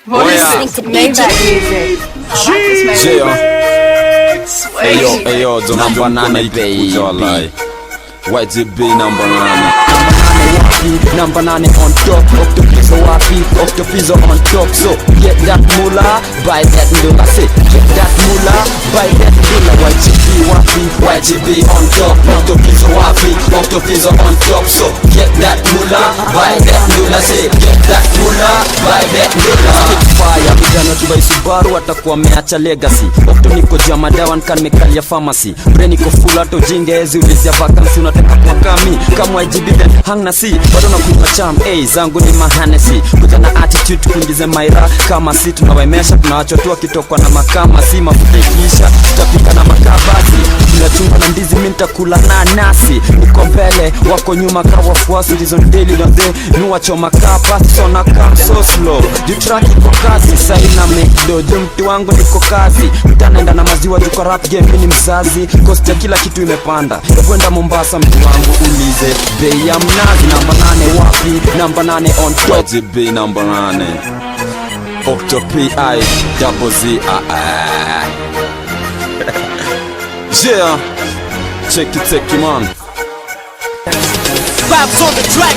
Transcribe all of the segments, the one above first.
Maybach music. Ayo, number 9 baby. YGB number 9. Number 9 on top, Octopizo wapi, Octopizo on top. So get that moolah, buy that ndula. Say get that moolah, buy that ndula. YGB wapi, YGB on top, Octopizo wapi, Octopizo on top. So get that moolah, buy that ndula. Say get that moolah, buy that ndula. Fire, vijana tubai Subaru watakuwa meacha legacy. Octo niko jama dawan kan mekalia pharmacy. Brain niko full ato jingezi ulizia vacancy unataka kwa kami. Kama YGB then hang na si bado nakunywa cham, zangu ni mahanesi. Kuja na attitude kuingize maira kama si tunawaimesha tunawachotua kitokwa na makama. Si mafuta ikiisha tutapika na makabasi. Tunachunga na ndizi minta kula na nasi. Niko mbele wako nyuma kawa fuasi. Reason daily na day nuwa choma kapa. So na come so slow you track iko kazi. Saina make dojo mtu wangu niko kazi. Mtanaenda na maziwa juko rap game mini mzazi. Cost ya kila kitu imepanda. Kwenda Mombasa mtu wangu ulize bei ya mnazi. Number 8 wapi, number 8 on top. YGB number 8. Octo P.I. double Z. Yeah, check it man. Vibes on the track,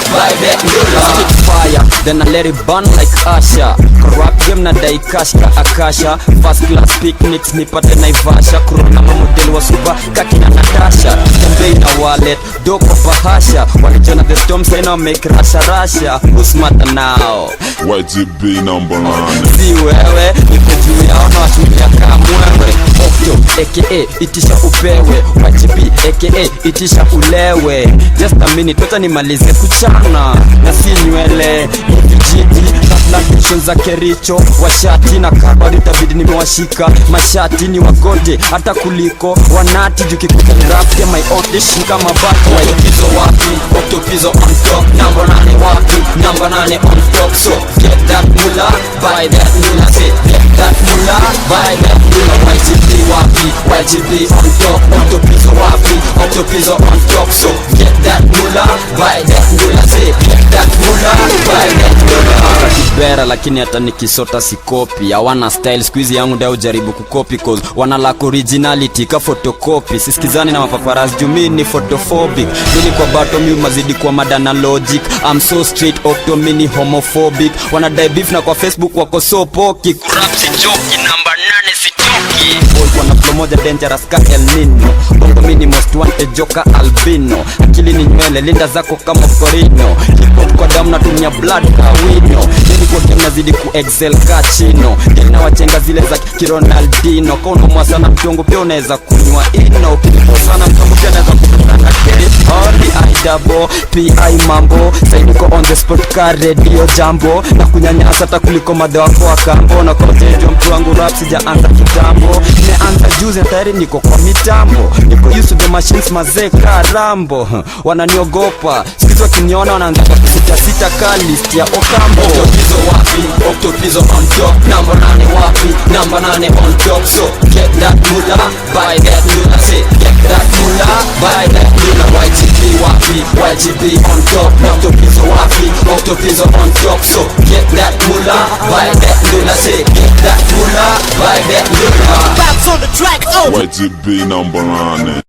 buy that ndula. Stick fire, then I let it burn like Asha. Corrupt game na dai cash ka Akasha. First class picnics nipate Naivasha. Corona mamodel wa Suba kaki na Natasha. Tembei na wallet, doko bahasha. Walijona the storm say now make rasha. Who's matter now? YGB number 9. Si wewe, niko juu yao na watumia kamwewe. Octo, aka itisha upewe. YGB, aka itisha ulewe. Just a minute, tota nimalize kuchana na si nywele. Vijiti, plantation za Kericho. Washati na kabari tabidi nimewashika. Mashati ni wagote, hata kuliko wanati jukikuta ni rap game my own dish kama batu. Octopizo wapi, Octopizo on top. Number 9 wapi, number 9 on top. So get that moolah, buy that moolah. Say get that moolah, buy that moolah. YGB wapi, YGB on top. Octopizo wapi, Octopizo on top. So get that moolah, buy that moolah. Say get that moolah, buy that moolah. Kibera lakini hata nikisota sikopi. Hawana style squeeze yangu ndio ujaribu kukopi. Cause wana lack originality ka photocopy. Sisikizani na mapaparazzi jumi ni photophobic. Mimi kwa bato mimi mazidi kwa madana logic. I'm so straight Octo mini homophobic. Wana die beef na kwa Facebook wako so poki. Rap si joki, number 8 si joki. Boy wana flow moja dangerous ka El Nino. Bongo mini most wanted joker albino. Akili ni nywele linda zako kama Corino. Hip hop kwa damu natumia blood ka wino. Nini kwa game nazidi ku excel ka chino. Nina wachenga zile za Ronaldinho. Kono mwasana mchongo pia unaweza kunywa ino. Ukinipo sana mchongo pia unaweza kunywa na kedi. Only I double P.I. mambo. Sainiko on the spot ka radio jambo. Na kunyanyasa hata kuliko madhe wako wa kambo. Na kwa tejo mtu wangu rap sijaanza kitambo. Nimeanza juzi na tayari niko kwa mitambo. Niko used to the machines mazee ka Rambo. Wananiogopa sikitu wakiniona wanaanza kusita ka list ya Okambo. Octopizo wapi, Octopizo on top. Number 9 wapi, number 9 on top. So get that moolah, buy that moolah. Say get that moolah, buy that moolah. YGB wapi, YGB on top. Octopizo wapi, Octopizo on top. So get that moolah, buy that moolah. Say get that moolah, buy that moolah. Vibes on the track, YGB number 9.